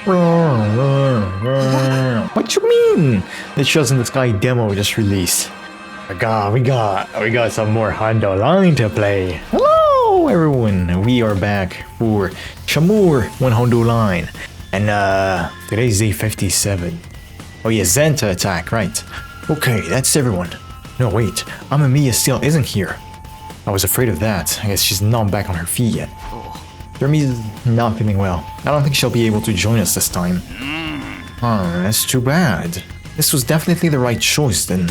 What you mean? The Shells in the Sky demo just released. We got some more hundredline to play. Hello everyone, we are back for Shamur 100line. And today's day 57. Oh yeah, Zenta attack, right. Okay, that's everyone. No wait, Amamiya still isn't here. I was afraid of that. I guess she's not back on her feet yet. Jeremy's not feeling well. I don't think she'll be able to join us this time. Oh, that's too bad. This was definitely the right choice then.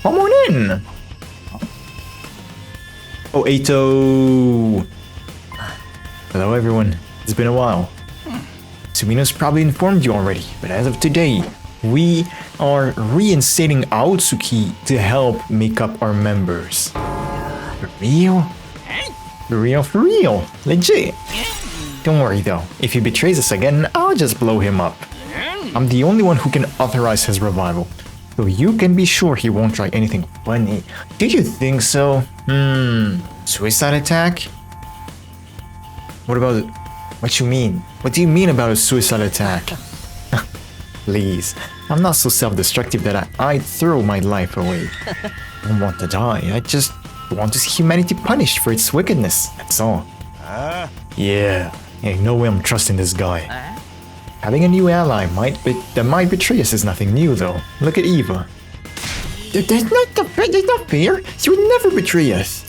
Come on in! Oh, Eito! Hello everyone. It's been a while. Sumina's probably informed you already, but as of today, we are reinstating Aotsuki to help make up our members. For real? For real. Legit. Don't worry though, if he betrays us again, I'll just blow him up. I'm the only one who can authorize his revival, so you can be sure he won't try anything funny. Did you think so? Suicide attack? What about it? What you mean? What do you mean about a suicide attack? Please, I'm not so self-destructive that I'd throw my life away. I don't want to die, I just want to see humanity punished for its wickedness, that's all. Yeah, ain't no way I'm trusting this guy. Having a new ally that might betray us is nothing new though. Look at Eva. That's not fair. She would never betray us.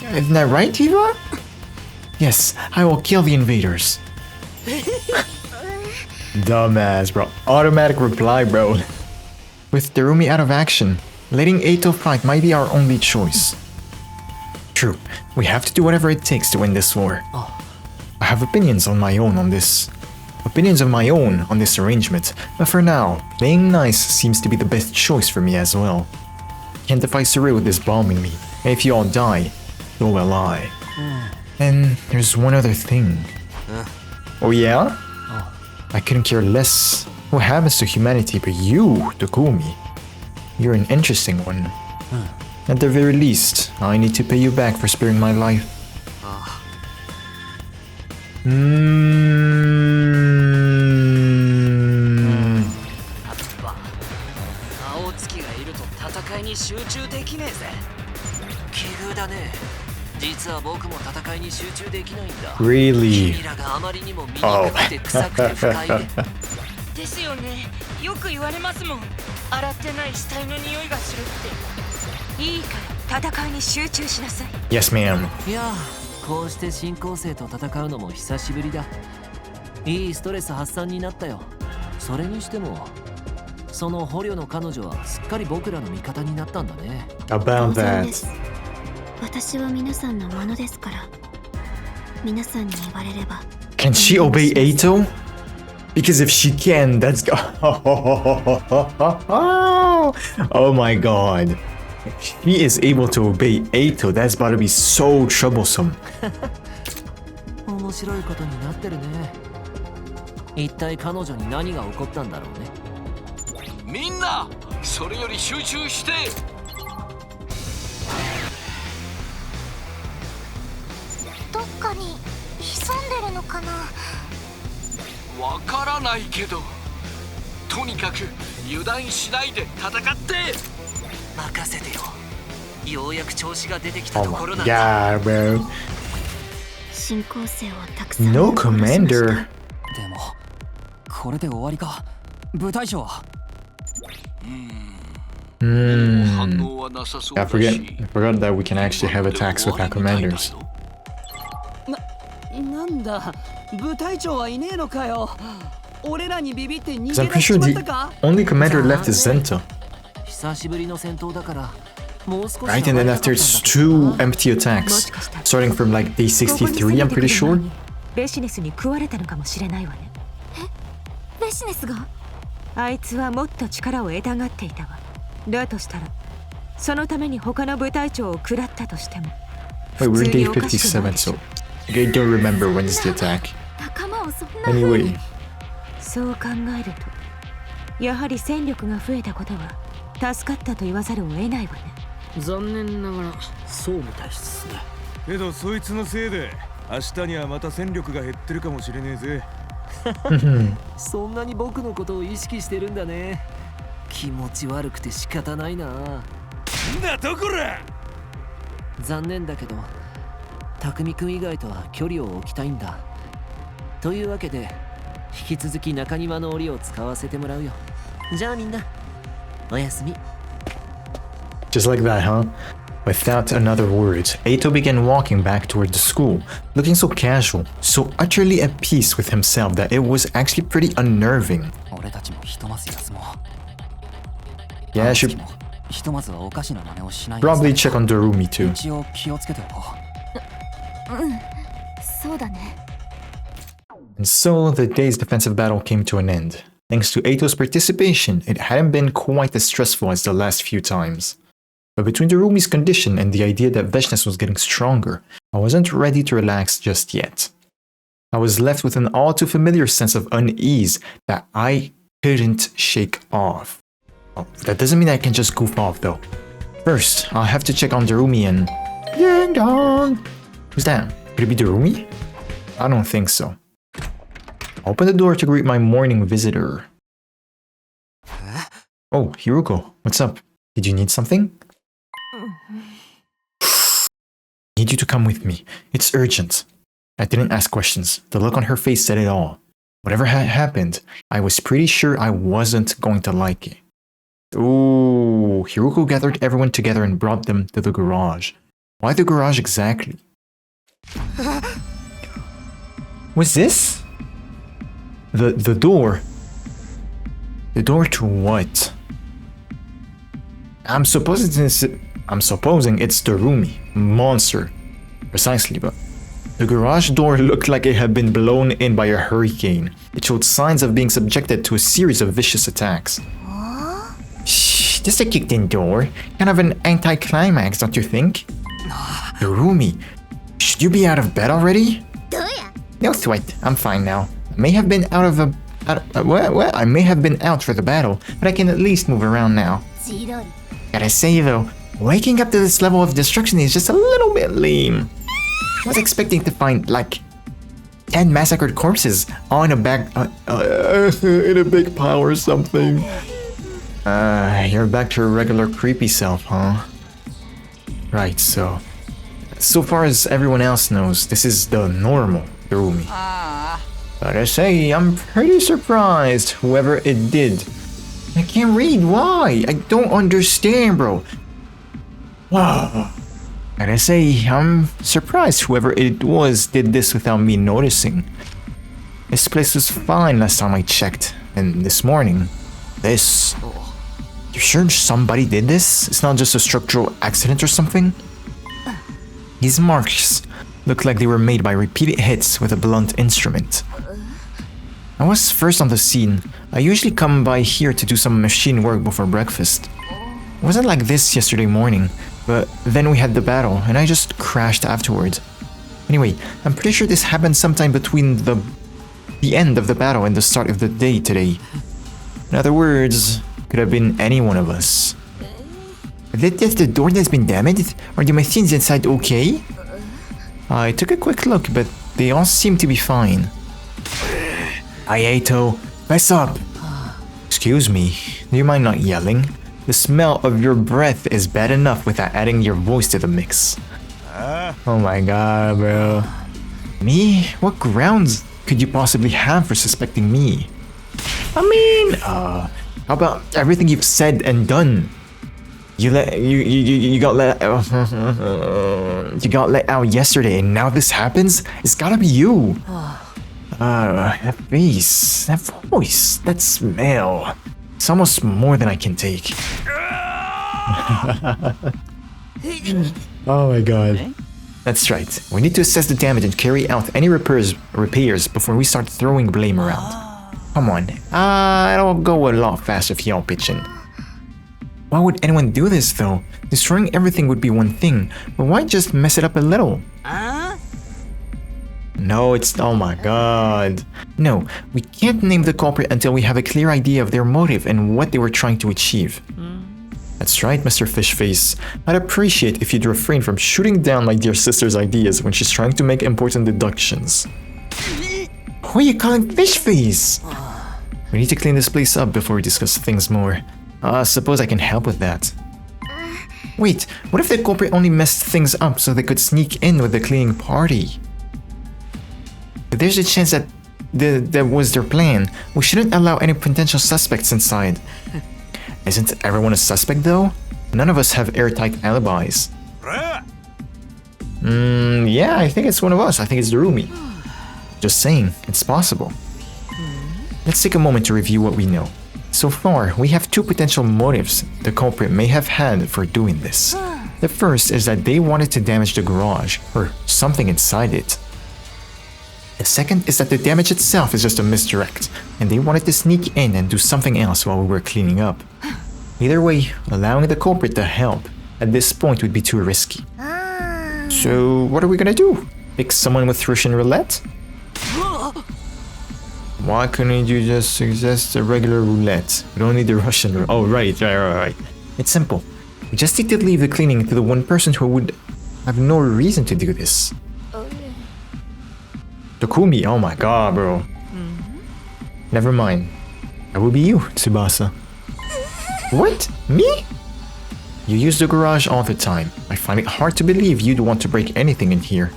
Isn't that right, Eva? Yes, I will kill the invaders. Dumbass, bro. Automatic reply, bro. With Darumi out of action, letting Eito fight might be our only choice. True, we have to do whatever it takes to win this war. I have opinions of my own on this arrangement, but for now, playing nice seems to be the best choice for me as well. Can't defy Surreal with this bombing me, and if you all die, so will I. And there's one other thing. Oh yeah? I couldn't care less what happens to humanity, but you, Takumi, you're an interesting one. At the very least, I need to pay you back for sparing my life. Really? Oh. Yes, ma'am. こうして新校生と戦うのも久しぶりだ。いいストレス発散になったよ。それにしても、その捕虜の彼女はすっかり僕らの味方になったんだね。About that. 私は皆さんのものですから。皆さんに言われれば。Can she obey Eito? Because if she can, that's oh my god. If she is able to obey Eito, that's about to be so troublesome. 面白いことになってるね。一体彼女に何が起こったんだろうね。みんな、それより集中して。どっかに潜んでるのかな。わからないけど、とにかく油断しないで戦って。任せてよ。ようやく調子が出てきたところなんだ。Yeah, bro. 新校生をたくさん。 No commander. でもこれで終わりか。部隊長は。I forgot that we can actually have attacks with our commanders. なんだ、部隊長はいねえのかよ。俺らにビビって逃げ I'm 出 pretty し sure ちまっ the たか。 only commander left is Zenta. 久しぶりの戦闘だから。Right, and then after it's 2 empty attacks, starting from like day 63, I'm pretty sure. ベシネスに食われたのかもしれないわね。え、ベシネスが？あいつはもっと力を得たがっていたわ。だとしたら、そのために他の部隊長を食らったとしても。Wait, we're day 57, so I don't remember when is the attack. Anyway. そう考えると、やはり戦力が増えたことは助かったと言わざるを得ないわね。残念ながらそうみたいっすね。けどそいつのせいで明日にはまた戦力が減ってるかもしれねえぜ。そんなに僕のことを意識してるんだね。気持ち悪くて仕方ないな。なんだとこら。残念だけど匠くん以外とは距離を置きたいんだ。というわけで引き続き中庭の檻を使わせてもらうよ。じゃあみんなおやすみ。 Just like that, huh? Without another word, Eito began walking back toward the school, looking so casual, so utterly at peace with himself that it was actually pretty unnerving. 俺たちもひとまず休もう。 Yeah, I should ひとまずはおかしな真似をしない。 probably check on Darumi too. 一応気をつけておこそうだね。 And so the day's defensive battle came to an end. Thanks to Eito's participation, it hadn't been quite as stressful as the last few times. But between Darumi's condition and the idea that Veshnes was getting stronger, I wasn't ready to relax just yet. I was left with an all too familiar sense of unease that I couldn't shake off. Oh, that doesn't mean I can just goof off though. First, I'll have to check on Darumi and... Ding dong! Who's that? Could it be Darumi? I don't think so. I opened the door to greet my morning visitor. Oh, Hiruko, what's up? Did you need something? Need you to come with me. It's urgent. I didn't ask questions. The look on her face said it all. Whatever had happened, I was pretty sure I wasn't going to like it. Ooh, Hiruko gathered everyone together and brought them to the garage. Why the garage exactly? What's this? The door. The door to what? I'm supposing it's Darumi, monster. Precisely, but the garage door looked like it had been blown in by a hurricane. It showed signs of being subjected to a series of vicious attacks. Shh, just a kicked-in door. Kind of an anticlimax, don't you think? Darumi, should you be out of bed already? No sweat, I'm fine now. I may have been I may have been out for the battle, but I can at least move around now. Gotta say though, waking up to this level of destruction is just a little bit lame. I was expecting to find like 10 massacred corpses all in a bag, in a big pile or something. You're back to your regular creepy self, huh? Right, so far as everyone else knows, this is the normal Darumi. But I say, I'm pretty surprised whoever it did. I can't read, why? I don't understand, bro. Wow. And I say, I'm surprised whoever it was did this without me noticing. This place was fine last time I checked, and this morning, this... You sure somebody did this? It's not just a structural accident or something? These marks look like they were made by repeated hits with a blunt instrument. I was first on the scene. I usually come by here to do some machine work before breakfast. It wasn't like this yesterday morning, but then we had the battle and I just crashed afterwards. Anyway, I'm pretty sure this happened sometime between the end of the battle and the start of the day today. In other words, could have been any one of us. Is it just the door that's been damaged? Are the machines inside okay? I took a quick look, but they all seem to be fine. Eito, fess up! Excuse me, do you mind not yelling? The smell of your breath is bad enough without adding your voice to the mix. Oh my god, bro. Me? What grounds could you possibly have for suspecting me? I mean, how about everything you've said and done? You got let out yesterday and now this happens? It's gotta be you. That face, that voice, that smell. It's almost more than I can take. Oh my god. That's right. We need to assess the damage and carry out any repairs before we start throwing blame around. Come on. It'll go a lot faster if y'all pitch in. Why would anyone do this though? Destroying everything would be one thing, but why just mess it up a little? No, oh my god. No, we can't name the culprit until we have a clear idea of their motive and what they were trying to achieve. That's right, Mr. Fishface. I'd appreciate if you'd refrain from shooting down my dear sister's ideas when she's trying to make important deductions. Who are you calling fish face? We need to clean this place up before we discuss things more. Suppose I can help with that. Wait, what if the culprit only messed things up so they could sneak in with the cleaning party? If there's a chance that that was their plan, we shouldn't allow any potential suspects inside. Isn't everyone a suspect though? None of us have airtight alibis. Yeah, I think it's one of us. I think it's the roomie. Just saying, it's possible. Let's take a moment to review what we know. So far, we have two potential motives the culprit may have had for doing this. The first is that they wanted to damage the garage, or something inside it. The second is that the damage itself is just a misdirect, and they wanted to sneak in and do something else while we were cleaning up. Either way, allowing the culprit to help at this point would be too risky. So, what are we gonna do? Pick someone with Russian roulette? Why couldn't you just suggest a regular roulette? We don't need the Russian roulette. Oh, right. It's simple. We just need to leave the cleaning to the one person who would have no reason to do this. Takumi, oh my god, bro. Never mind. That will be you, Tsubasa. What? Me? You use the garage all the time. I find it hard to believe you'd want to break anything in here.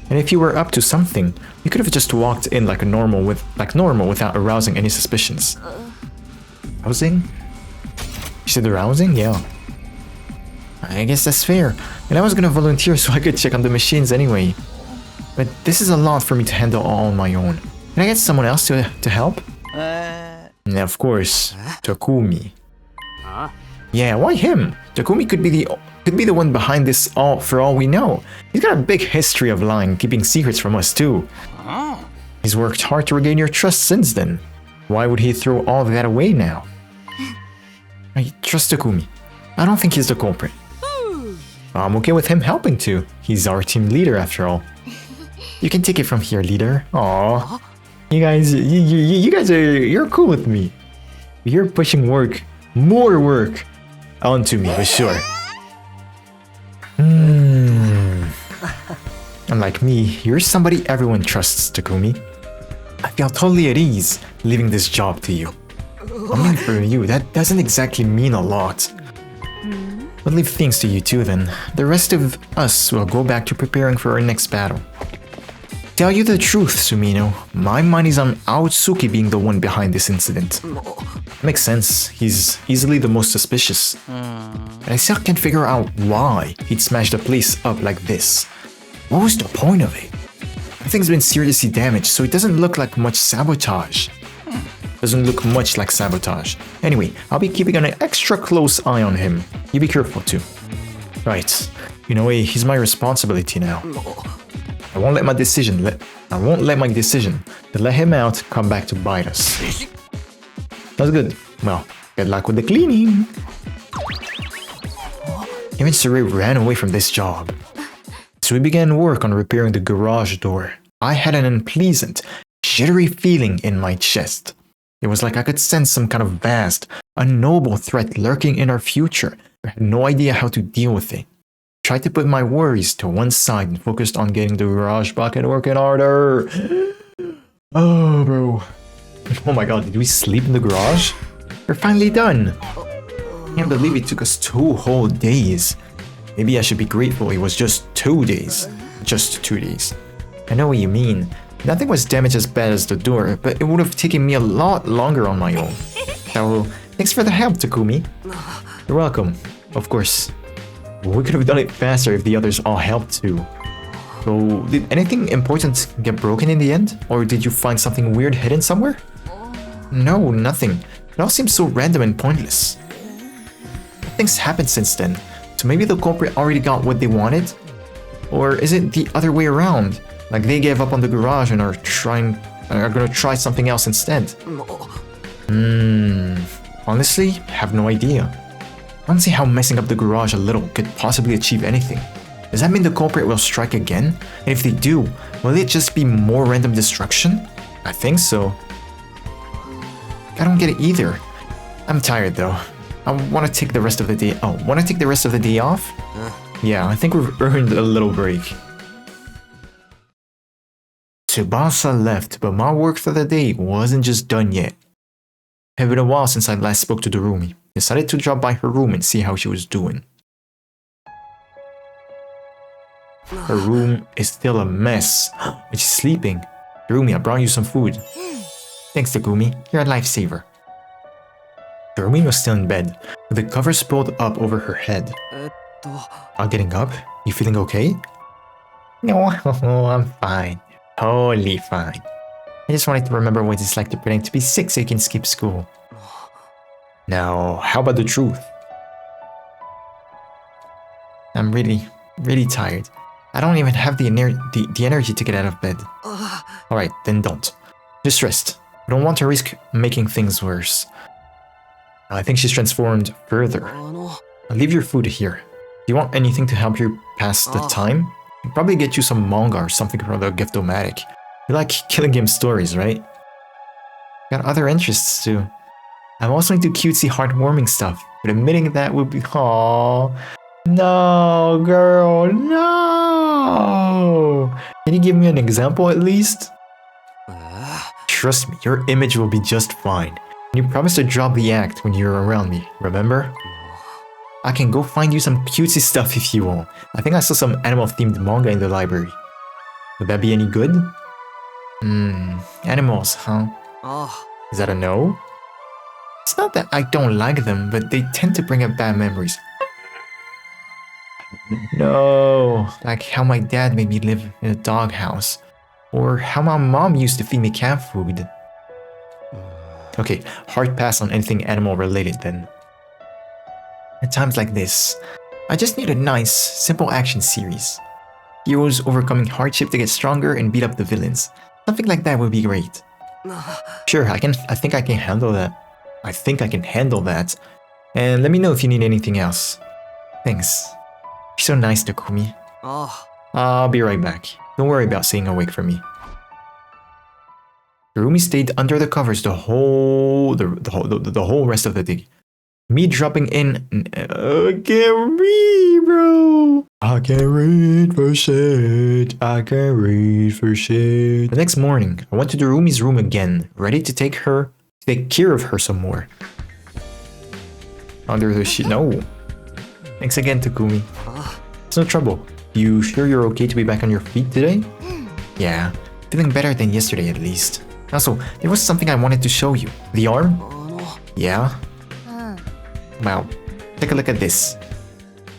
And if you were up to something, you could have just walked in like normal without arousing any suspicions. Arousing? You said arousing? Yeah. I guess that's fair. And I was gonna volunteer so I could check on the machines anyway. But this is a lot for me to handle all on my own. Can I get someone else to help? Yeah, of course. Takumi. Yeah, why him? Takumi could be the one behind this all for all we know. He's got a big history of lying, keeping secrets from us too. He's worked hard to regain your trust since then. Why would he throw all of that away now? I trust Takumi. I don't think he's the culprit. I'm okay with him helping too. He's our team leader after all. You can take it from here, leader. Aww. You guys you're cool with me. You're pushing more work onto me for sure. Unlike me, you're somebody everyone trusts, Takumi. I feel totally at ease leaving this job to you. I mean, for you, that doesn't exactly mean a lot. We'll leave things to you too then. The rest of us will go back to preparing for our next battle. Tell you the truth, Sumino, my mind is on Aotsuki being the one behind this incident. Makes sense, he's easily the most suspicious. And I still can't figure out why he'd smash the place up like this. What was the point of it? The thing's been seriously damaged, so it doesn't look like much sabotage. Doesn't look much like sabotage. Anyway, I'll be keeping an extra close eye on him. You be careful too. Right, in a way, he's my responsibility now. I won't let my decision to let him out come back to bite us. That's good. Well, good luck with the cleaning. Even Saray ran away from this job. So we began work on repairing the garage door. I had an unpleasant, jittery feeling in my chest. It was like I could sense some kind of vast, unknowable threat lurking in our future, but had no idea how to deal with it. Tried to put my worries to one side and focused on getting the garage bucket working harder. Oh, bro. Oh my god, did we sleep in the garage? We're finally done. Can't believe it took us 2 whole days. Maybe I should be grateful it was just 2 days. Just 2 days. I know what you mean. Nothing was damaged as bad as the door, but it would have taken me a lot longer on my own. So, thanks for the help, Takumi. You're welcome, of course. We could have done it faster if the others all helped too. So, did anything important get broken in the end? Or did you find something weird hidden somewhere? No, nothing. It all seems so random and pointless. Things happened since then, so maybe the culprit already got what they wanted? Or is it the other way around? Like they gave up on the garage and are gonna try something else instead? Honestly, have no idea. I don't see how messing up the garage a little could possibly achieve anything. Does that mean the culprit will strike again? And if they do, will it just be more random destruction? I think so. I don't get it either. I'm tired though. I want to take the rest of the day. Oh, want to take the rest of the day off? Yeah, I think we've earned a little break. Tsubasa left, but my work for the day wasn't just done yet. It had been a while since I last spoke to Dorumi. Decided to drop by her room and see how she was doing. Her room is still a mess, but she's sleeping. Dorumi, I brought you some food. Thanks, Takumi. You're a lifesaver. Dorumi was still in bed, with the covers pulled up over her head. Not getting up? You feeling okay? No, I'm fine. Totally fine. I just wanted to remember what it's like to pretend to be sick so you can skip school. Now, how about the truth? I'm really tired. I don't even have the energy to get out of bed. Alright, then don't. Just rest. I don't want to risk making things worse. I think she's transformed further. I'll leave your food here. Do you want anything to help you pass the time? I'll probably get you some manga or something from the Giftomatic. You like Killing Game stories, right? Got other interests too. I'm also into cutesy, heartwarming stuff, but admitting that would be... Aww. No, girl, no! Can you give me an example at least? Trust me, your image will be just fine. And you promised to drop the act when you're around me, remember? I can go find you some cutesy stuff if you want. I think I saw some animal-themed manga in the library. Would that be any good? Animals, huh? Is that a no? It's not that I don't like them, but they tend to bring up bad memories. No, like how my dad made me live in a doghouse. Or how my mom used to feed me cat food. Okay, hard pass on anything animal related then. At times like this, I just need a nice, simple action series. Heroes overcoming hardship to get stronger and beat up the villains. Something like that would be great. Sure, I think I can handle that. I think I can handle that. And let me know if you need anything else. Thanks. You're so nice, Takumi. I'll be right back. Don't worry about staying awake for me. Dorumi stayed under the covers the whole rest of the day. Me dropping in. I can't read, bro. I can't read for shit. I can't read for shit. The next morning, I went to Dorumi's room again, ready to take care of her some more. Under the sheet. No. Thanks again, Takumi. It's no trouble. You sure you're okay to be back on your feet today? Yeah, feeling better than yesterday at least. Also, there was something I wanted to show you. The arm? Yeah? Well, take a look at this.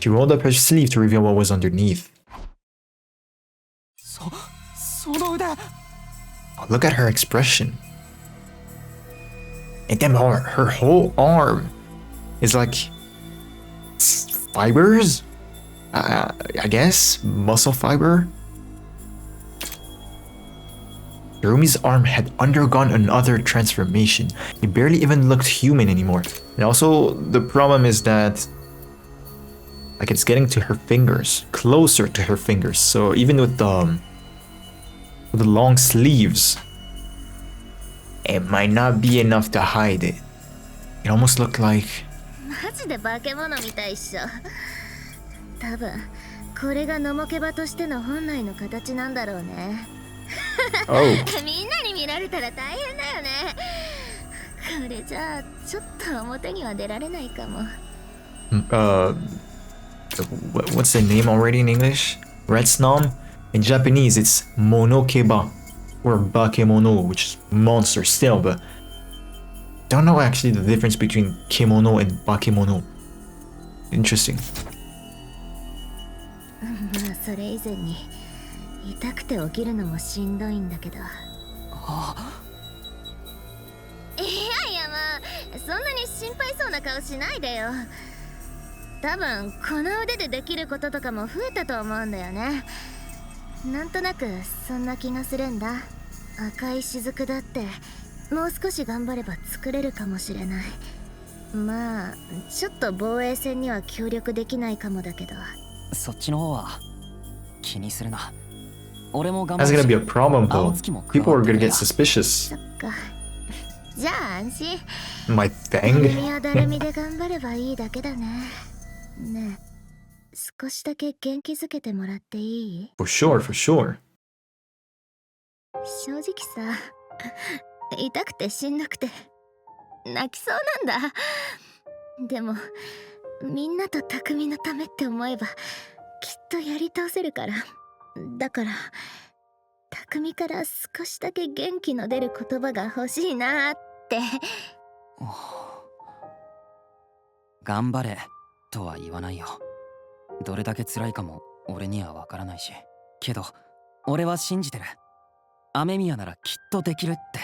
She rolled up her sleeve to reveal what was underneath. Oh, look at her expression. And then her whole arm is like fibers? I guess? Muscle fiber? Dorumi's arm had undergone another transformation. It barely even looked human anymore. And also, the problem is that like it's getting to her fingers, closer to her fingers. So even with the long sleeves, it might not be enough to hide it. It almost looked like... マジで化け物みたいっしょ。多分これがノモケバとしての本来の形なんだろうね。Oh. みんなに見られたら大変だよね。これじゃあちょっと表には出られないかも。What's the name already in English? Red Snom? In Japanese, it's monokeba, or bakemono, which is monster still, but don't know actually the difference between kemono and bakemono. Interesting. まあそれ以前に痛くて起きるのもしんどいんだけど。いやいやまあそんなに心配そうな顔しないでよ。多分この腕でできることとかも増えたと思うんだよね。なんとなくそんな気がするんだ。赤い雫だってもう少し頑張れば作れるかもしれない。まあちょっと防衛戦には協力できないかもだけど。そっちの方は気にするな。俺も頑張 That's る gonna し。 be a problem though. 青月も加 People わ are って gonna くれ get や。suspicious. そっか。じゃあ安心。 My だる thing? みはだるみで頑張ればいいだけだね。ねえ、少しだけ元気づけてもらっていい？ For sure, for sure. 正直さ、痛くてしんどくて泣きそうなんだ。でもみんなと匠のためって思えばきっとやり倒せるから。だから匠から少しだけ元気の出る言葉が欲しいなって。頑張れとは言わないよ。どれだけ辛いかも俺にはわからないし。けど俺は信じてる。雨宮ならきっとできるって。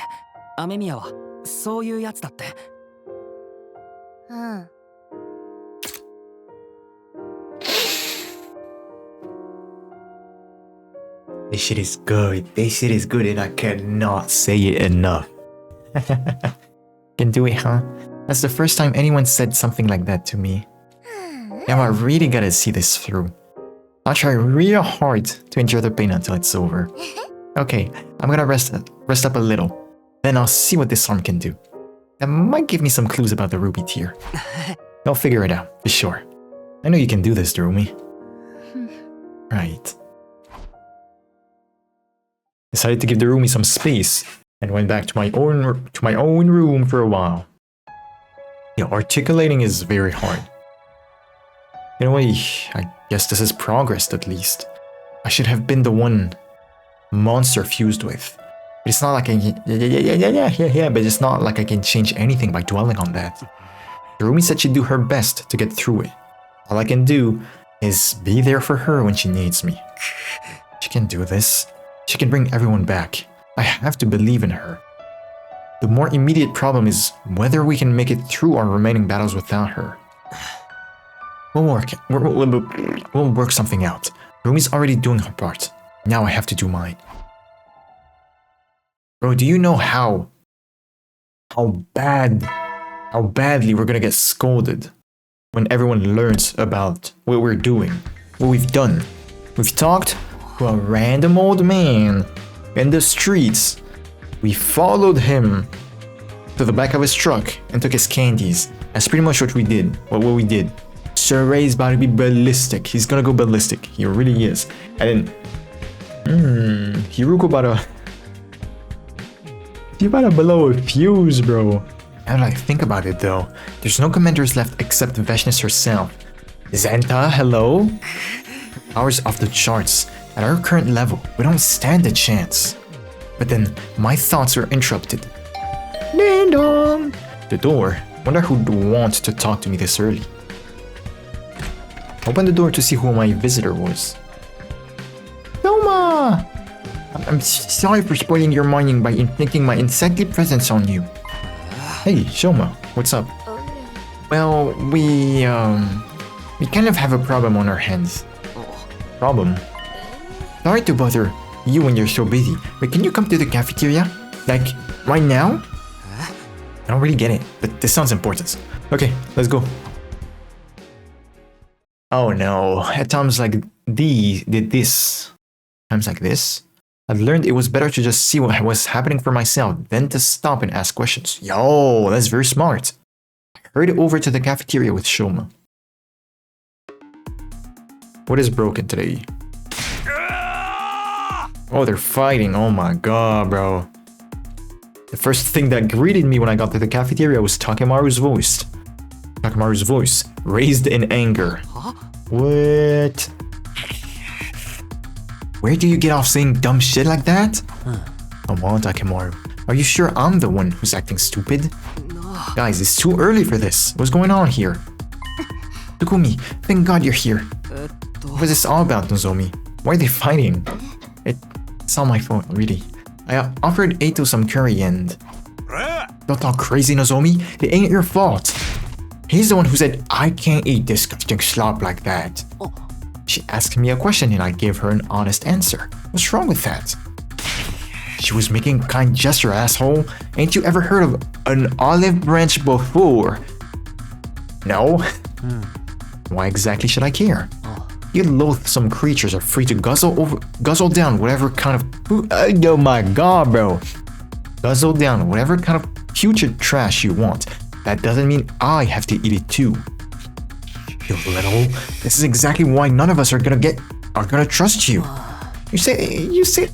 雨宮はそういうやつだって。うん。This shit is good. This shit is good and I cannot say it enough. Can do it, huh? That's the first time anyone said something like that to me. Damn, I really gotta see this through. I'll try real hard to endure the pain until it's over. Okay, I'm gonna rest up a little. Then I'll see what this arm can do. That might give me some clues about the ruby tier. I'll figure it out, for sure. I know you can do this, Darumi. Right. Decided to give the roomie some space and went back to my own room for a while. Yeah, articulating is very hard. In a way, I guess this is progress at least. I should have been the one monster fused with. But it's not like I but it's not like I can change anything by dwelling on that. Darumi said she'd do her best to get through it. All I can do is be there for her when she needs me. She can do this. She can bring everyone back. I have to believe in her. The more immediate problem is whether we can make it through our remaining battles without her. We'll work something out. Rumi's already doing her part. Now I have to do mine. Bro, do you know how badly we're gonna get scolded when everyone learns about what we're doing, what we've done? We've talked to a random old man in the streets. We followed him to the back of his truck and took his candies. That's pretty much what we did. What we did. Sir Ray's about to be ballistic. He's gonna go ballistic. He really is. And then Hiruko about to blow a fuse, bro. Now that I think about it though, there's no commanders left except Veshness herself. Zenta, hello? Powers off the charts. At our current level, we don't stand a chance. But then, my thoughts were interrupted. Ding dong! The door. Wonder who'd want to talk to me this early. Opened the door to see who my visitor was. Soma! I'm sorry for spoiling your morning by inflicting my insecty presence on you. Hey, Shoma, what's up? Well, we kind of have a problem on our hands. Problem? Sorry to bother you when you're so busy, but can you come to the cafeteria? Like, right now? I don't really get it, but this sounds important. Okay, let's go. Oh no, at times like times like this, I've learned it was better to just see what was happening for myself than to stop and ask questions. Yo, that's very smart. I hurried over to the cafeteria with Shoma. What is broken today? Oh, they're fighting. Oh my god, bro. The first thing that greeted me when I got to the cafeteria was Takemaru's voice. Takemaru's voice, raised in anger. Huh? What? Where do you get off saying dumb shit like that? Come on, Takemaru. Are you sure I'm the one who's acting stupid? No. Guys, it's too early for this. What's going on here? Takumi, thank God you're here. What is this all about, Nozomi? Why are they fighting? It's all my fault, really. I offered Eito some curry and... Don't talk crazy, Nozomi. It ain't your fault. He's the one who said, I can't eat disgusting slop like that. She asked me a question and I gave her an honest answer. What's wrong with that? She was making a kind gesture, asshole. Ain't you ever heard of an olive branch before? No? Why exactly should I care? You loathsome creatures are free to guzzle down whatever kind of oh my god, bro. Guzzle down whatever kind of putrid trash you want. That doesn't mean I have to eat it too. You little. This is exactly why none of us are gonna trust you. You say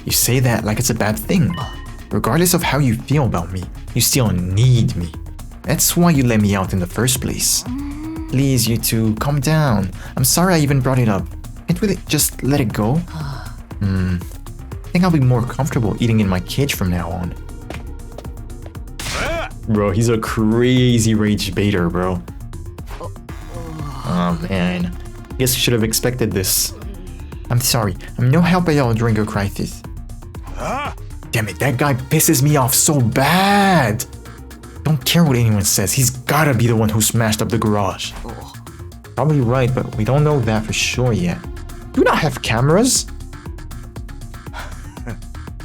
You say that like it's a bad thing. Regardless of how you feel about me, you still need me. That's why you let me out in the first place. Please, you two, calm down. I'm sorry I even brought it up. Can't we just let it go? I think I'll be more comfortable eating in my cage from now on. Bro, he's a crazy rage baiter, bro. Oh man. Guess you should have expected this. I'm sorry, I'm no help at all during your crisis. Damn it, that guy pisses me off so bad. Don't care what anyone says, he's gotta be the one who smashed up the garage. Probably right, but we don't know that for sure yet. Do we not have cameras?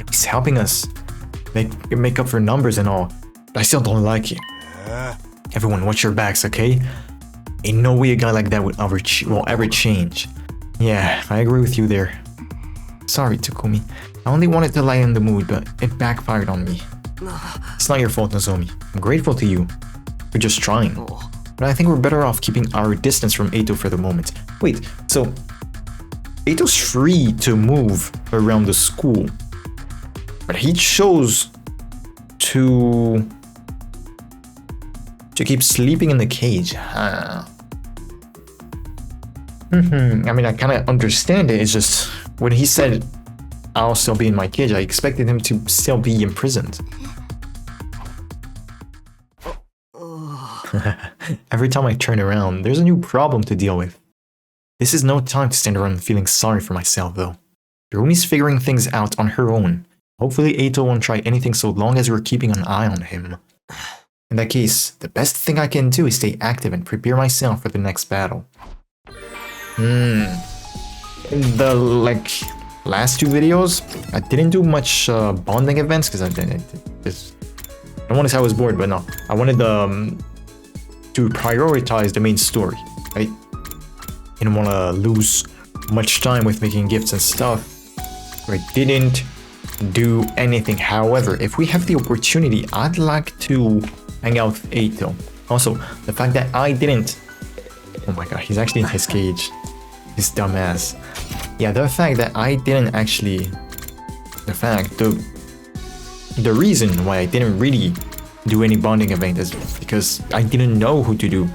He's helping us make up for numbers and all, but I still don't like it. Everyone, watch your backs, okay? Ain't no way a guy like that will ever change. Yeah, I agree with you there. Sorry, Takumi. I only wanted to lighten the mood, but it backfired on me. It's not your fault, Nozomi. I'm grateful to you for just trying. But I think we're better off keeping our distance from Eito for the moment. Wait, so Eito's free to move around the school, but he chose to keep sleeping in the cage. I mean, I kind of understand it. It's just when he said I'll still be in my cage, I expected him to still be imprisoned. Every time I turn around, there's a new problem to deal with. This is no time to stand around feeling sorry for myself, though. Hiromi's figuring things out on her own. Hopefully Eito won't try anything so long as we're keeping an eye on him. In that case, the best thing I can do is stay active and prepare myself for the next battle. In the, last two videos, I didn't do much bonding events because I don't want to say I was bored, but no. I wanted to prioritize the main story, right? Didn't want to lose much time with making gifts and stuff. I didn't do anything. However, if we have the opportunity, I'd like to hang out with Eito. Also, the fact that I didn't... Oh my god, he's actually in his cage. This dumbass. Yeah, the fact that I didn't actually... The reason why I didn't really do any bonding event is because I didn't know who to do.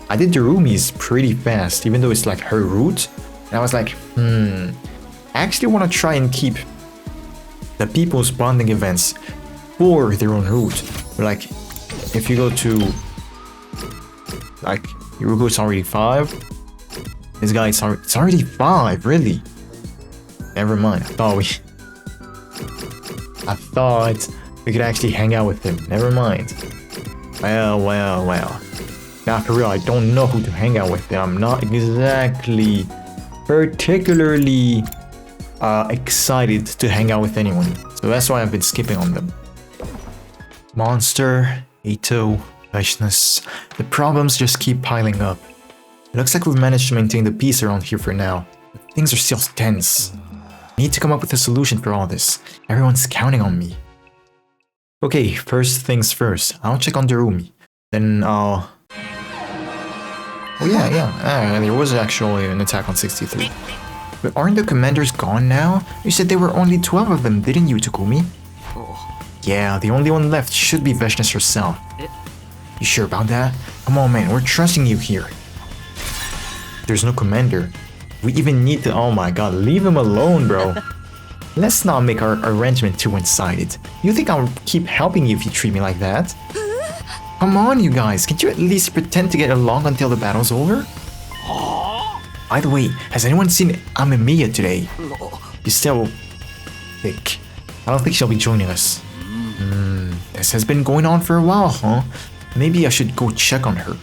I did Darumi's pretty fast, even though it's like her route. And I was like, I actually want to try and keep the people's bonding events for their own route. Like, if you go to... Like, Yurugo's already 5. This guy is it's already 5, really? Never mind, I thought we could actually hang out with him. Never mind. Well. Now for real, I don't know who to hang out with. I'm not exactly particularly excited to hang out with anyone. So that's why I've been skipping on them. Monster, Eito, Vaishnas. The problems just keep piling up. It looks like we've managed to maintain the peace around here for now, but things are still tense. I need to come up with a solution for all this. Everyone's counting on me. Okay, first things first. I'll check on Darumi. Then I'll... Oh yeah, there was actually an attack on 63. But aren't the commanders gone now? You said there were only 12 of them, didn't you, Takumi? Yeah, the only one left should be Vaishnas herself. You sure about that? Come on man, we're trusting you here. There's no commander. We even need to... Oh my god, leave him alone, bro. Let's not make our arrangement too one-sided. You think I'll keep helping you if you treat me like that? Come on, you guys. Can't you at least pretend to get along until the battle's over? By the way, has anyone seen Amemiya today? She's still sick. I don't think she'll be joining us. This has been going on for a while, huh? Maybe I should go check on her.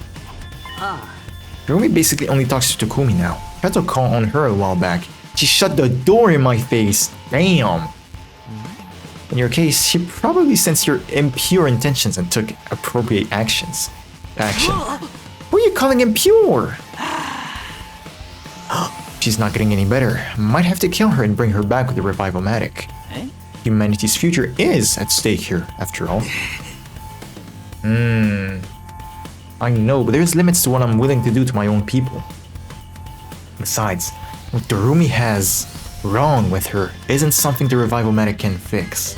Rumi basically only talks to Takumi now. I tried to call on her a while back. She shut the door in my face. Damn. In your case, she probably sensed your impure intentions and took appropriate action. Who are you calling impure? She's not getting any better. Might have to kill her and bring her back with the revival-matic. Humanity's future is at stake here, after all. I know, but there's limits to what I'm willing to do to my own people. Besides, what Darumi has wrong with her isn't something the revival medic can fix.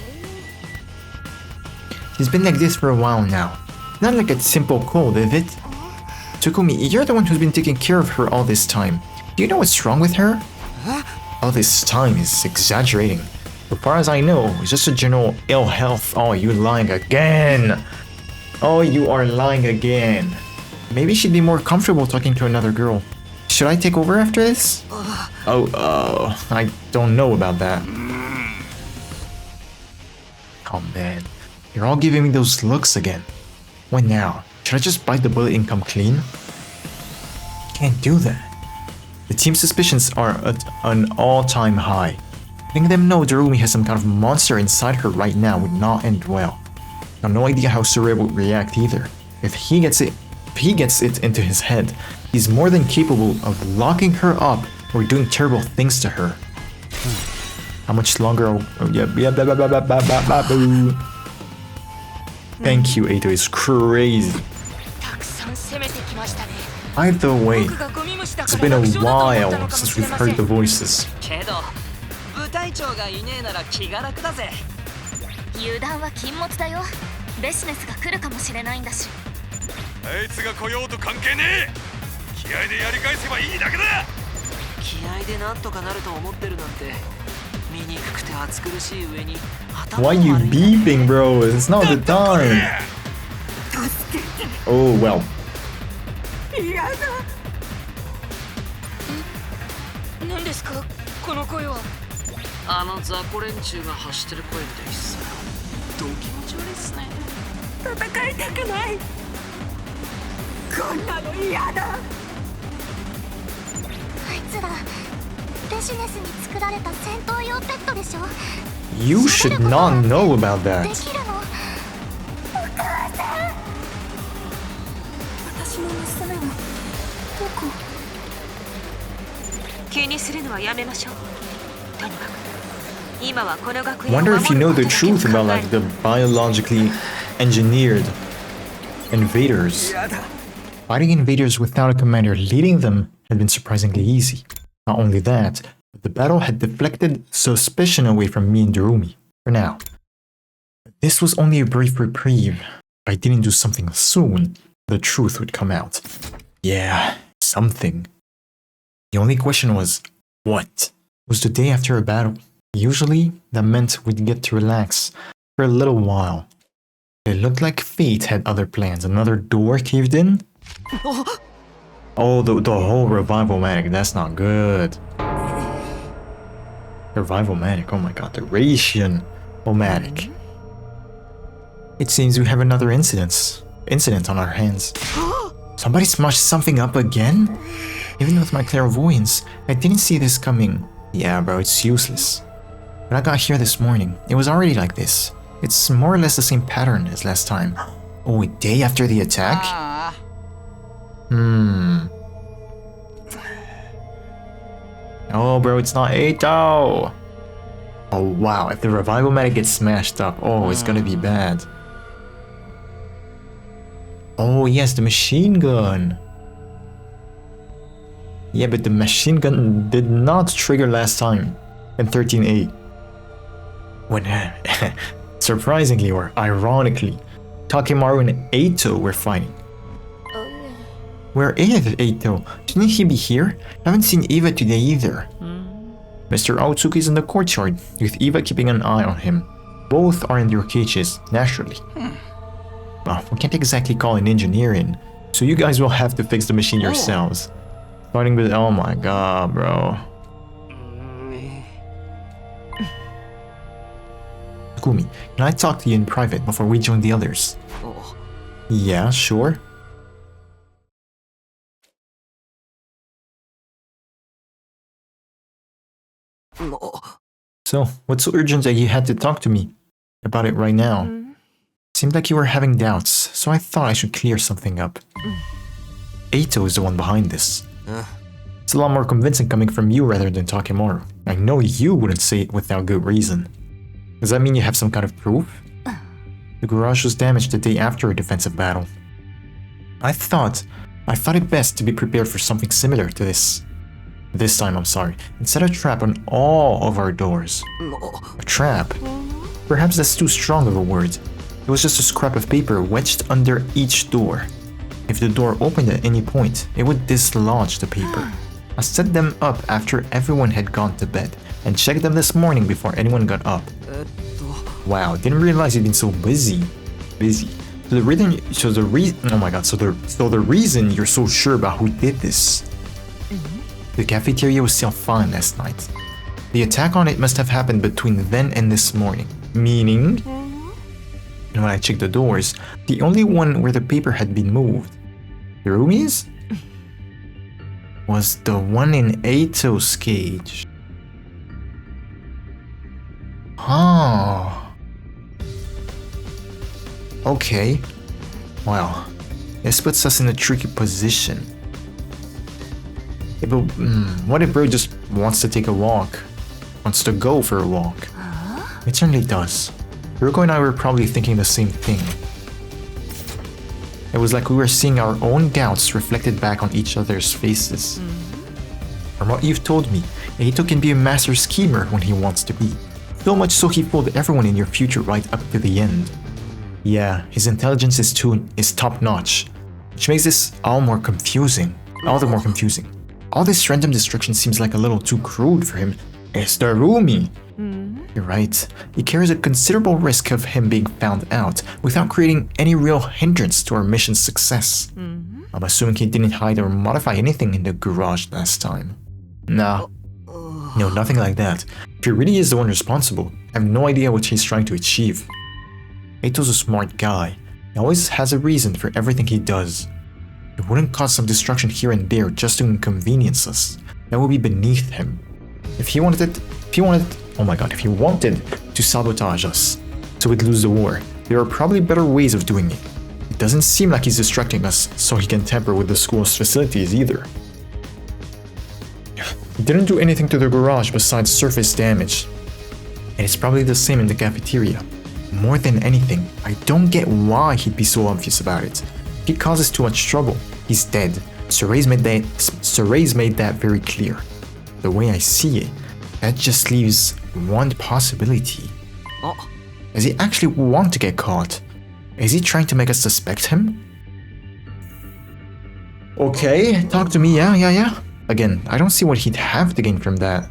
She's been like this for a while now. Not like a simple cold, is it? Tsukumi, you're the one who's been taking care of her all this time. Do you know what's wrong with her? All this time is exaggerating. As far as I know, it's just a general ill health. Oh, you lying again. Oh, you are lying again. Maybe she'd be more comfortable talking to another girl. Should I take over after this? I don't know about that. Oh man, you're all giving me those looks again. What now? Should I just bite the bullet and come clean? Can't do that. The team's suspicions are at an all-time high. Letting them know Darumi has some kind of monster inside her right now would not end well. I have no idea how Surya would react either. If he gets it into his head, he's more than capable of locking her up or doing terrible things to her. How much longer? Thank you, Eito. It's crazy. Either way, it's been a while since we've heard the voices. 油断は禁物だよ。ベシネスが来るかもしれないんだし。あいつが来ようと関係ねえ。気合でやり返せばいいだけだ。気合でなんとかなると思ってるなんて醜くて暑苦しい上に頭 Why you beeping, bro? It's not the time. Oh well. 何ですかこの声は。あの雑魚連中が発してる声みたいっす。ど気持ち悪いっすね。戦いたくない。こんなの嫌だ。あいつらベシネスに作られた戦闘用ペットでしょ。 You should not know about で that. きるの。お母さん。私の娘はどこ？気にするのはやめましょう。とにかく今はこの学園を Wonder 守る if you know the ことだけを truth about 考え like る the biologically engineered invaders. Fighting invaders without a commander leading them had been surprisingly easy. Not only that, but the battle had deflected suspicion away from me and Darumi. For now. This was only a brief reprieve. If I didn't do something soon, the truth would come out. Yeah, something. The only question was, what? It was the day after a battle. Usually, that meant we'd get to relax for a little while. It looked like fate had other plans. Another door caved in? Oh, the whole revival manic. That's not good. Revival manic. Oh my god, the Ratian manic. It seems we have another incident on our hands. Somebody smushed something up again? Even with my clairvoyance, I didn't see this coming. Yeah, bro, it's useless. When I got here this morning, it was already like this. It's more or less the same pattern as last time. Oh, a day after the attack? Oh, bro, it's not Eito! Oh, wow, if the revival medic gets smashed up, oh, it's gonna be bad. Oh, yes, the machine gun. Yeah, but the machine gun did not trigger last time in 13.8. When, surprisingly or ironically, Takemaru and Eito were fighting. Where is Eito? Shouldn't he be here? Haven't seen Eva today either. Mr. Aotsuki is in the courtyard, with Eva keeping an eye on him. Both are in their cages, naturally. Well, we can't exactly call an engineer in, so you guys will have to fix the machine yourselves. Starting with, oh my god, bro. Takumi, can I talk to you in private before we join the others? Yeah, sure. So, what's so urgent that you had to talk to me about it right now? Seemed like you were having doubts, so I thought I should clear something up. Eito is the one behind this. It's a lot more convincing coming from you rather than Takemaru. I know you wouldn't say it without good reason. Does that mean you have some kind of proof? The garage was damaged the day after a defensive battle. I thought it best to be prepared for something similar to this. This time, I'm sorry. And set a trap on all of our doors. A trap? Perhaps that's too strong of a word. It was just a scrap of paper wedged under each door. If the door opened at any point, it would dislodge the paper. I set them up after everyone had gone to bed and checked them this morning before anyone got up. Wow, didn't realize you'd been so busy. So the reason you're so sure about who did this. The cafeteria was still fine last night. The attack on it must have happened between then and this morning. Meaning, when I checked the doors, the only one where the paper had been moved, Hirumi's, was the one in Eito's cage. Oh. Okay. Well, this puts us in a tricky position. But what if bro just wants to take a walk? Wants to go for a walk? It certainly does. Ruko and I were probably thinking the same thing. It was like we were seeing our own doubts reflected back on each other's faces. From what you've told me, Eito can be a master schemer when he wants to be. So much so he fooled everyone in your future right up to the end. Yeah, his intelligence is top-notch, which makes this all the more confusing. All this random destruction seems like a little too crude for him. It's the Rumi. You're right. He carries a considerable risk of him being found out without creating any real hindrance to our mission's success. I'm assuming he didn't hide or modify anything in the garage last time. No, nothing like that. If he really is the one responsible, I have no idea what he's trying to achieve. Eito's a smart guy. He always has a reason for everything he does. He wouldn't cause some destruction here and there just to inconvenience us. That would be beneath him. If he wanted to sabotage us, so we'd lose the war, there are probably better ways of doing it. It doesn't seem like he's distracting us so he can tamper with the school's facilities either. He didn't do anything to the garage besides surface damage. And it's probably the same in the cafeteria. More than anything, I don't get why he'd be so obvious about it. If he causes too much trouble, he's dead. Suray's made that very clear. The way I see it, that just leaves one possibility. Does he actually want to get caught? Is he trying to make us suspect him? Okay, talk to me, yeah. Again, I don't see what he'd have to gain from that.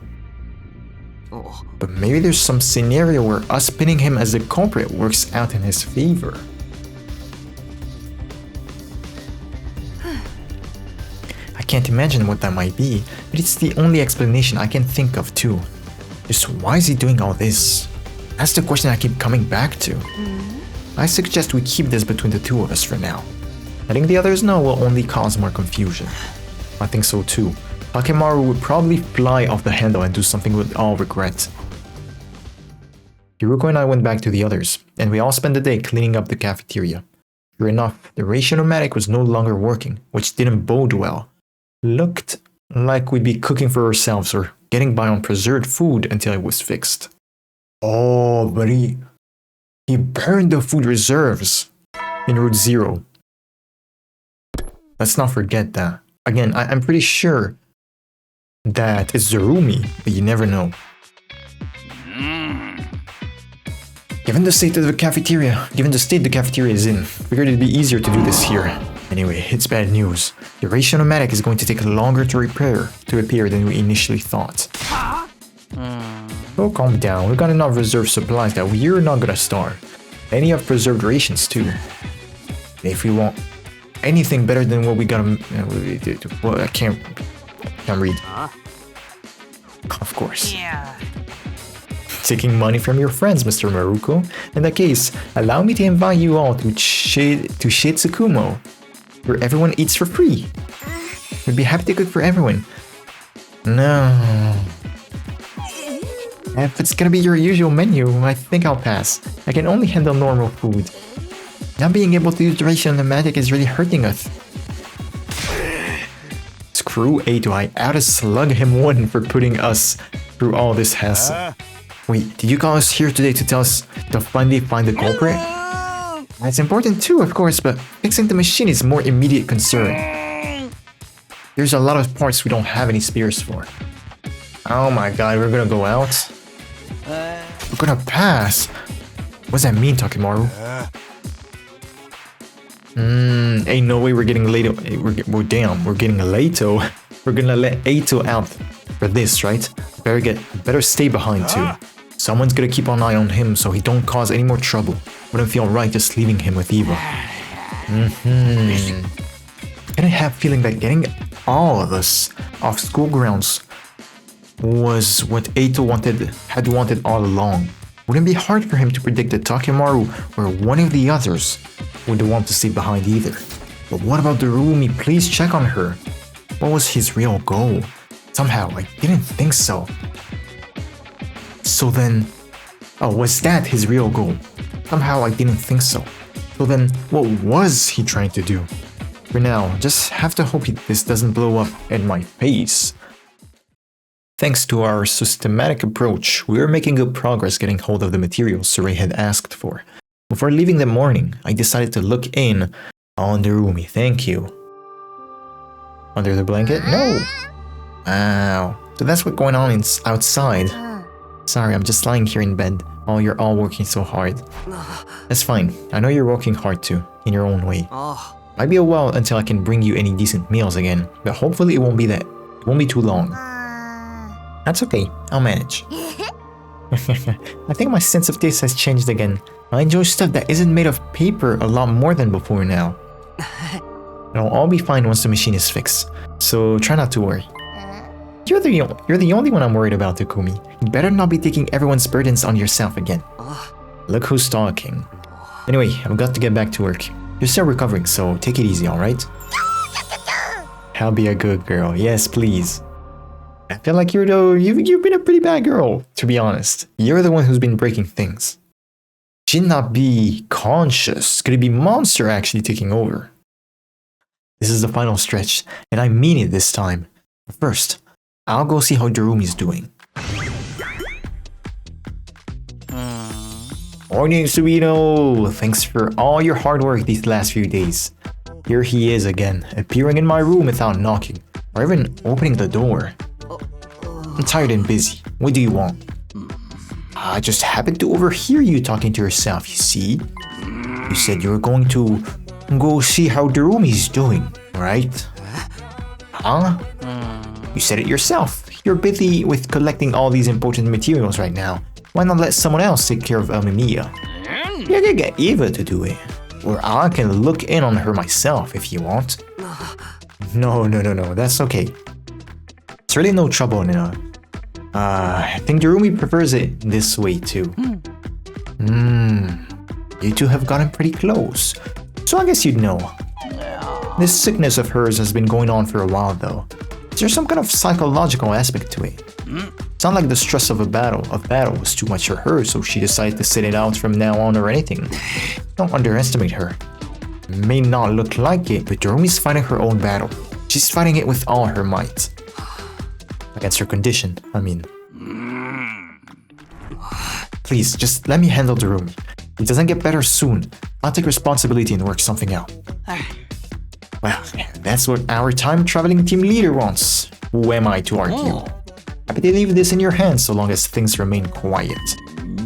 But maybe there's some scenario where us pinning him as the culprit works out in his favor. I can't imagine what that might be, but it's the only explanation I can think of too. Just why is he doing all this? That's the question I keep coming back to. I suggest we keep this between the two of us for now. Letting the others know will only cause more confusion. I think so too. Hakemaru would probably fly off the handle and do something with all regret. Hiruko and I went back to the others, and we all spent the day cleaning up the cafeteria. Sure enough, the ratio-nomatic was no longer working, which didn't bode well. Looked like we'd be cooking for ourselves or getting by on preserved food until it was fixed. Oh, but he burned the food reserves in Route Zero. Let's not forget that. Again, I'm pretty sure that it's Zarumi, but you never know. Given the state the cafeteria is in, figured it'd be easier to do this here. Anyway, it's bad news. The ratio-nomatic is going to take longer to repair than we initially thought. Oh, calm down. We've got enough reserve supplies that we're not gonna starve. Any of preserved rations too. If we want anything better than what we got, well, I can't read. Of course. Taking money from your friends, Mr. Maruko. In that case, allow me to invite you all to Shitsukumo, where everyone eats for free. We'd be happy to cook for everyone. No. If it's gonna be your usual menu, I think I'll pass. I can only handle normal food. Not being able to use the ratio-nomatic is really hurting us. Screw Eito, I oughta slug him one for putting us through all this hassle. Wait, did you call us here today to tell us to finally find the culprit? That's important too, of course, but fixing the machine is more immediate concern. There's a lot of parts we don't have any spears for. Oh my god, we're gonna go out? We're gonna pass! What does that mean, Takimaru? Ain't no way we're getting Leto. We're getting Leto. We're gonna let Eito out for this, right? Better stay behind too. Someone's gonna keep an eye on him so he don't cause any more trouble. Wouldn't feel right just leaving him with Eva. I have a feeling that getting all of us off school grounds was what Eito had wanted all along. Wouldn't be hard for him to predict that Takimaru or one of the others would want to stay behind either. But what about Darumi? Please check on her. What was his real goal? Somehow, I didn't think so. So then... Oh, was that his real goal? Somehow I didn't think so. So then, what was he trying to do? For now, just have to hope this doesn't blow up in my face. Thanks to our systematic approach, we are making good progress getting hold of the materials Surrey had asked for. Before leaving that morning, I decided to look in on Darumi. Thank you. Under the blanket? No! Wow. So that's what's going on outside. Sorry, I'm just lying here in bed while you're all working so hard. That's fine. I know you're working hard too, in your own way. Might be a while until I can bring you any decent meals again, but hopefully it won't be too long. That's okay, I'll manage. I think my sense of taste has changed again. I enjoy stuff that isn't made of paper a lot more than before now. It'll all be fine once the machine is fixed, so try not to worry. You're the only one I'm worried about, Takumi. You better not be taking everyone's burdens on yourself again. Look who's talking. Anyway, I've got to get back to work. You're still recovering, so take it easy, alright? I'll be a good girl. Yes, please. I feel like you've been a pretty bad girl, to be honest. You're the one who's been breaking things. Should not be conscious. Could it be Monster actually taking over? This is the final stretch, and I mean it this time. But first, I'll go see how Darumi's doing. Morning, Subino! Thanks for all your hard work these last few days. Here he is again, appearing in my room without knocking, or even opening the door. I'm tired and busy. What do you want? I just happened to overhear you talking to yourself, you see? You said you were going to go see how Darumi's doing, right? Huh? You said it yourself. You're busy with collecting all these important materials right now. Why not let someone else take care of Amemiya? You can get Eva to do it. Or I can look in on her myself if you want. No, that's okay. It's really no trouble, Nina. I think Darumi prefers it this way too. You two have gotten pretty close. So I guess you'd know. This sickness of hers has been going on for a while though. Is there some kind of psychological aspect to it? It's not like the stress of a battle was too much for her, so she decided to sit it out from now on or anything. Don't underestimate her. It may not look like it, but Darumi's fighting her own battle. She's fighting it with all her might. Against her condition, I mean. Please, just let me handle Darumi. If it doesn't get better soon, I'll take responsibility and work something out. Well, that's what our time-traveling team leader wants. Who am I to argue? Happy to leave this in your hands so long as things remain quiet.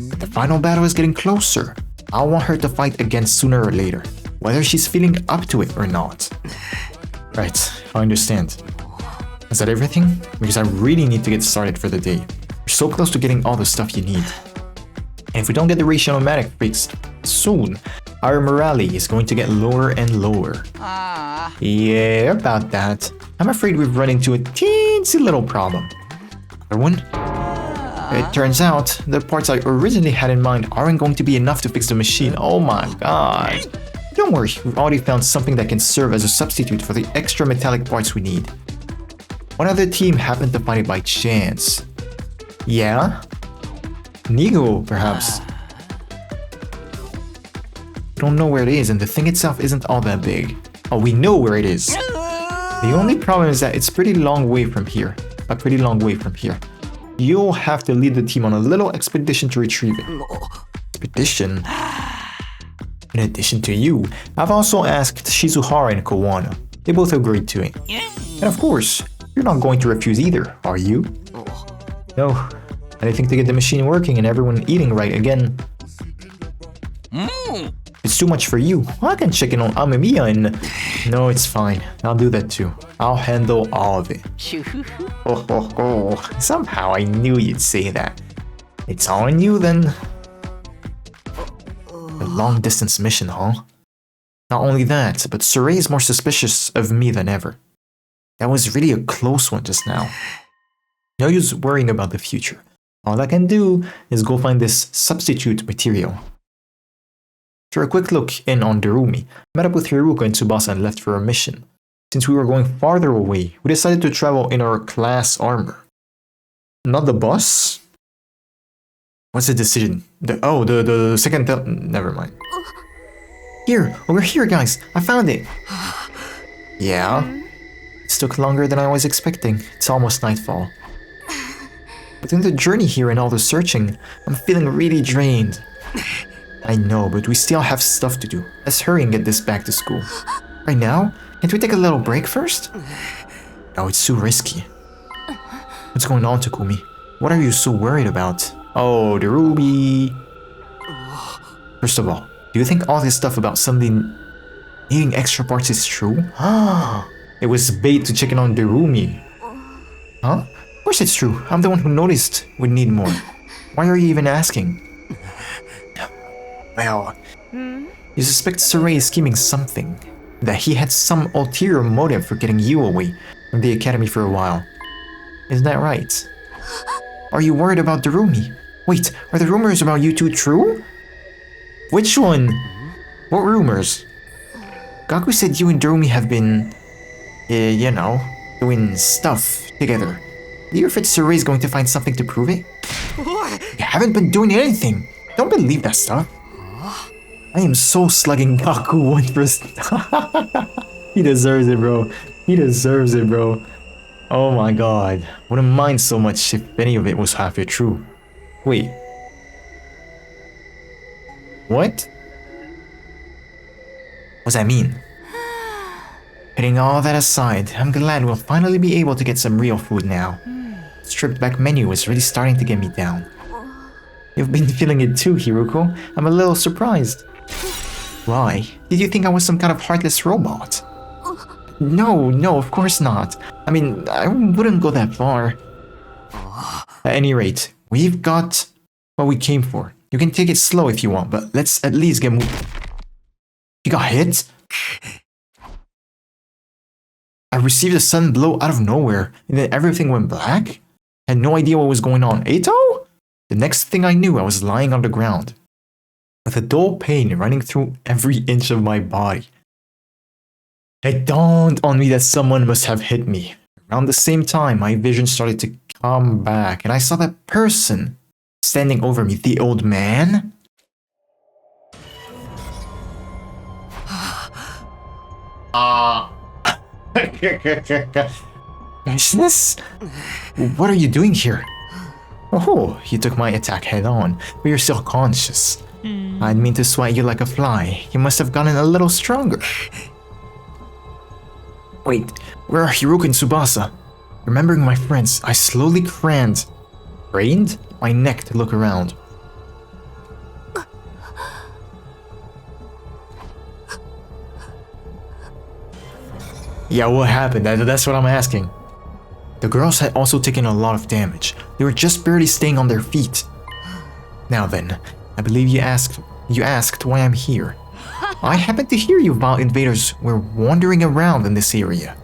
But the final battle is getting closer. I'll want her to fight again sooner or later, whether she's feeling up to it or not. Right, I understand. Is that everything? Because I really need to get started for the day. We're so close to getting all the stuff you need. And if we don't get the ratio-o-matic fixed soon, our morale is going to get lower and lower. Yeah, about that. I'm afraid we've run into a teensy little problem. Another one? It turns out, the parts I originally had in mind aren't going to be enough to fix the machine. Oh my god. Don't worry, we've already found something that can serve as a substitute for the extra metallic parts we need. One other team happened to find it by chance. Yeah? Nigo, perhaps. We don't know where it is, and the thing itself isn't all that big. Oh, we know where it is. The only problem is that it's a pretty long way from here. You'll have to lead the team on a little expedition to retrieve it. Expedition? In addition to you, I've also asked Shizuhara and Kawana. They both agreed to it. And of course, you're not going to refuse either, are you? No. Anything to get the machine working and everyone eating right again. It's too much for you. I can check in on Amemiya and... No, it's fine. I'll do that too. I'll handle all of it. Oh. Somehow I knew you'd say that. It's all on you then. A long-distance mission, huh? Not only that, but Saray is more suspicious of me than ever. That was really a close one just now. No use worrying about the future. All I can do is go find this substitute material. After a quick look in on Darumi, met up with Hiruka and Tsubasa and left for our mission. Since we were going farther away, we decided to travel in our class armor. Not the bus? What's the decision? The second... Never mind. Here, over here guys, I found it! Yeah? This took longer than I was expecting. It's almost nightfall. Within the journey here and all the searching, I'm feeling really drained. I know, but we still have stuff to do. Let's hurry and get this back to school. Right now? Can't we take a little break first? No, it's too risky. What's going on, Takumi? What are you so worried about? Oh, the ruby. First of all, do you think all this stuff about somebody needing extra parts is true? It was bait to check in on Darumi. Huh? Of course it's true. I'm the one who noticed we'd need more. Why are you even asking? Well, you suspect Saray is scheming something. That he had some ulterior motive for getting you away from the academy for a while. Isn't that right? Are you worried about Darumi? Wait, are the rumors about you two true? Which one? What rumors? Gaku said you and Darumi have been, you know, doing stuff together. Do you afraid Saray's going to find something to prove it? You haven't been doing anything. Don't believe that stuff. I am so slugging Gaku 1%. He deserves it, bro. He deserves it, bro. Oh my god. Wouldn't mind so much if any of it was halfway true. Wait. What? What's that mean? Putting all that aside, I'm glad we'll finally be able to get some real food now. Stripped back menu is really starting to get me down. You've been feeling it too, Hiruko. I'm a little surprised. Why? Did you think I was some kind of heartless robot? No, of course not. I mean, I wouldn't go that far. At any rate, we've got what we came for. You can take it slow if you want, but let's at least get moving. You got hit? I received a sudden blow out of nowhere, and then everything went black? Had no idea what was going on. Eito? The next thing I knew, I was lying on the ground, with a dull pain running through every inch of my body. It dawned on me that someone must have hit me. Around the same time, my vision started to come back, and I saw that person standing over me, the old man. Business? What are you doing here? Oh, you took my attack head on, but you're still conscious. I'd mean to swat you like a fly. You must have gotten a little stronger. Wait, where are Hiruka and Tsubasa? Remembering my friends, I slowly craned my neck to look around. Yeah, what happened? That's what I'm asking. The girls had also taken a lot of damage. They were just barely staying on their feet. Now then, I believe you asked why I'm here. I happened to hear you about invaders were wandering around in this area.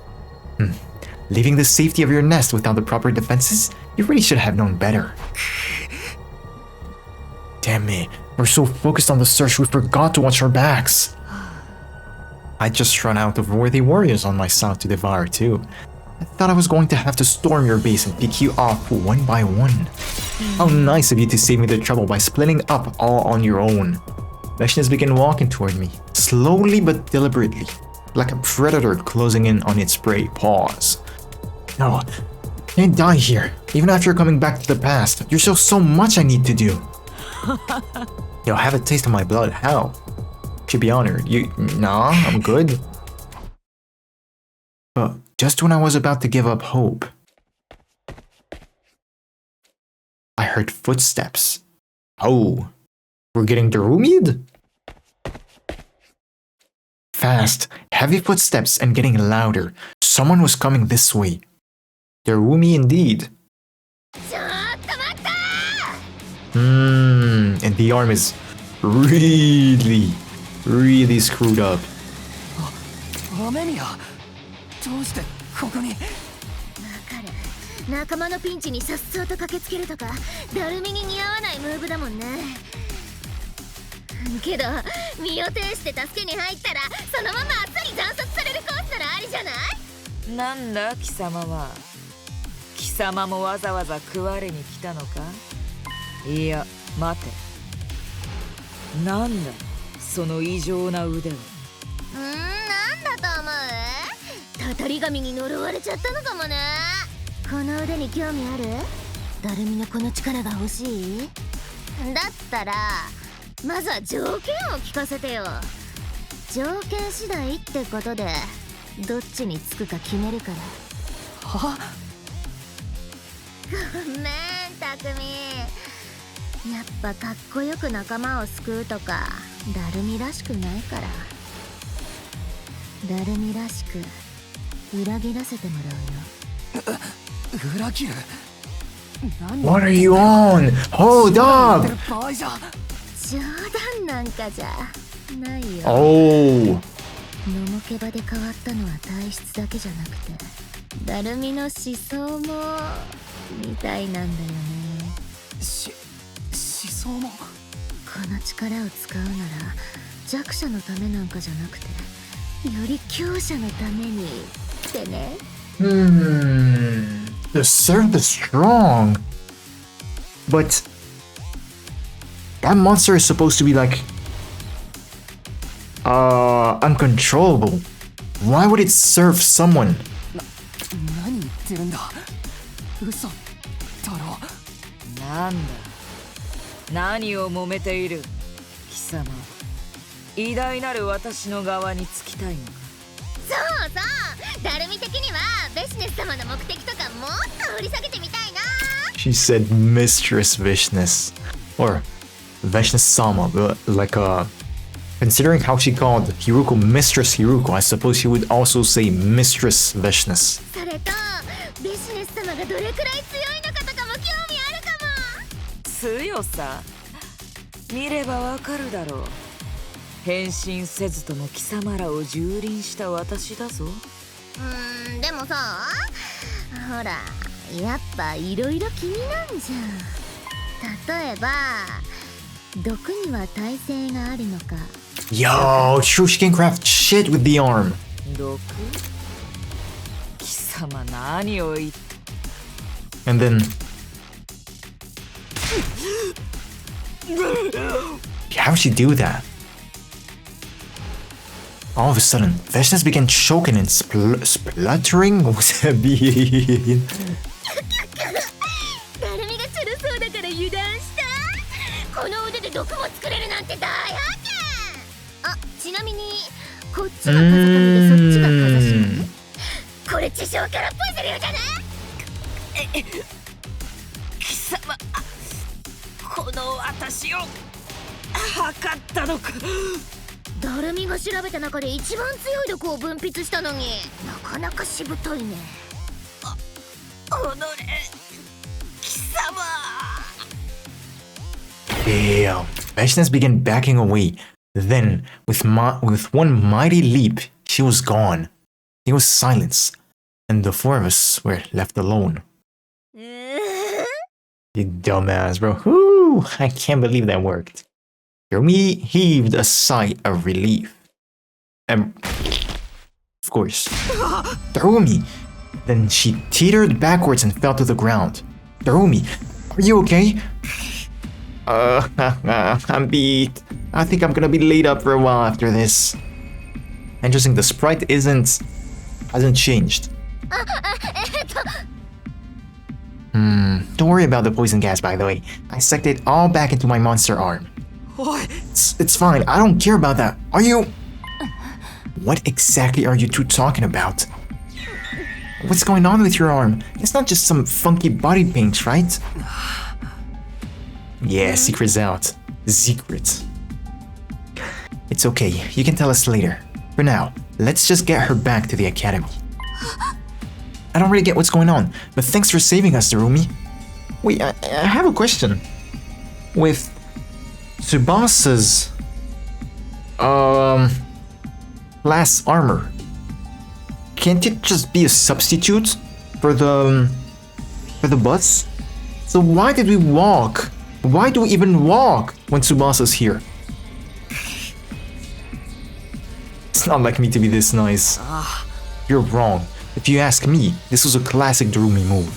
Leaving the safety of your nest without the proper defenses? You really should have known better. Damn it, we're so focused on the search we forgot to watch our backs. I just run out of worthy warriors on my side to devour too. I thought I was going to have to storm your base and pick you off one by one. How nice of you to save me the trouble by splitting up all on your own. Vashnis began walking toward me, slowly but deliberately, like a predator closing in on its prey. Pause. No, I can't die here. Even after coming back to the past, there's still so much I need to do. You'll have a taste of my blood. How? Should be honored. Nah, I'm good. But just when I was about to give up hope, I heard footsteps. Oh, we're getting Darumid? Fast, heavy footsteps and getting louder. Someone was coming this way. Darumi indeed. And the arm is really screwed up. アメミアどうしてここに。仲間のピンチにさっそうと駆けつけるとかダルミに似合わないムーブだもんね。けど身を挺して助けに入ったらそのままあっさり惨殺されるコースならありじゃない。なんだ貴様は。貴様もわざわざ食われに来たのか。いや待て、なんだその異常な腕は。なんだと思う。たたり神に呪われちゃったのかもね。この腕に興味ある？ダルミのこの力が欲しい？だったらまずは条件を聞かせてよ。条件次第ってことでどっちにつくか決めるから。は？ごめんたくみ。やっぱかっこよく仲間を救うとかダルミらしくないから。ダルミらしく裏切らせてもらうよ。裏切る？ What are you on? Hold up! 冗談なんかじゃないよ。Oh! のもけばで変わったのは体質だけじゃなくてダルミの思想もみたいなんだよね。思想も？この力を使うなら弱者のためなんかじゃなくてより強者のためにってね。The serve is strong, but that monster is supposed to be like uncontrollable. Why would it serve someone? 何言ってるんだ。嘘だろ。なんだ何を揉めている貴様。偉大なる私の側につきたいのか。そうそう、ダルミ的にはベシネス様の目的とかもっと掘り下げてみたいな。 She said Mistress Vishness or Vishness Sama, like considering how she called Hiruko Mistress Hiruko, I suppose she would also say Mistress Vishness. それとベシネス様がどれくらい強いのかとかも興味あるかも。強さ見ればわかるだろう。変身せずとも貴様らを蹂躙した私だぞ。でもさ、ほらやっぱいろいろ気になんじゃん。例えば毒には耐性があるのか。 Yo, true, she can craft shit with the arm. 毒？貴様何を言って。 And then how would she do that? All of a sudden, Vishness began choking and spluttering. What was that being? ダルミがチュルそうだから油断した。この腕で毒も作れるなんて大発見。あ、ちなみにこっちが風上でそっちが風下。これ地上キャラっぽいセリフじゃない？貴様この私を測ったのか。ダルミが調べた中で一番強い毒を分泌したのになかなかしぶといね。おのれ貴様。 Damn. Vishness began backing away. Then, with one mighty leap, she was gone. There was silence, and the four of us were left alone. You dumbass, bro. Whoo! I can't believe that worked. Yomi heaved a sigh of relief. And, of course, Darumi. Then she teetered backwards and fell to the ground. Darumi, are you okay? I'm beat. I think I'm gonna be laid up for a while after this. Interesting, the sprite hasn't changed. Don't worry about the poison gas, by the way. I sucked it all back into my monster arm. It's fine, I don't care about that. Are you... What exactly are you two talking about? What's going on with your arm? It's not just some funky body paint, right? Yeah, secret's out. Secret. It's okay, you can tell us later. For now, let's just get her back to the academy. I don't really get what's going on, but thanks for saving us, Darumi. Wait, I have a question. With Tsubasa's glass armor, can't it just be a substitute for the bus? So why did we walk? Why do we even walk when Tsubasa's here? It's not like me to be this nice. You're wrong. If you ask me, this was a classic Darumi move.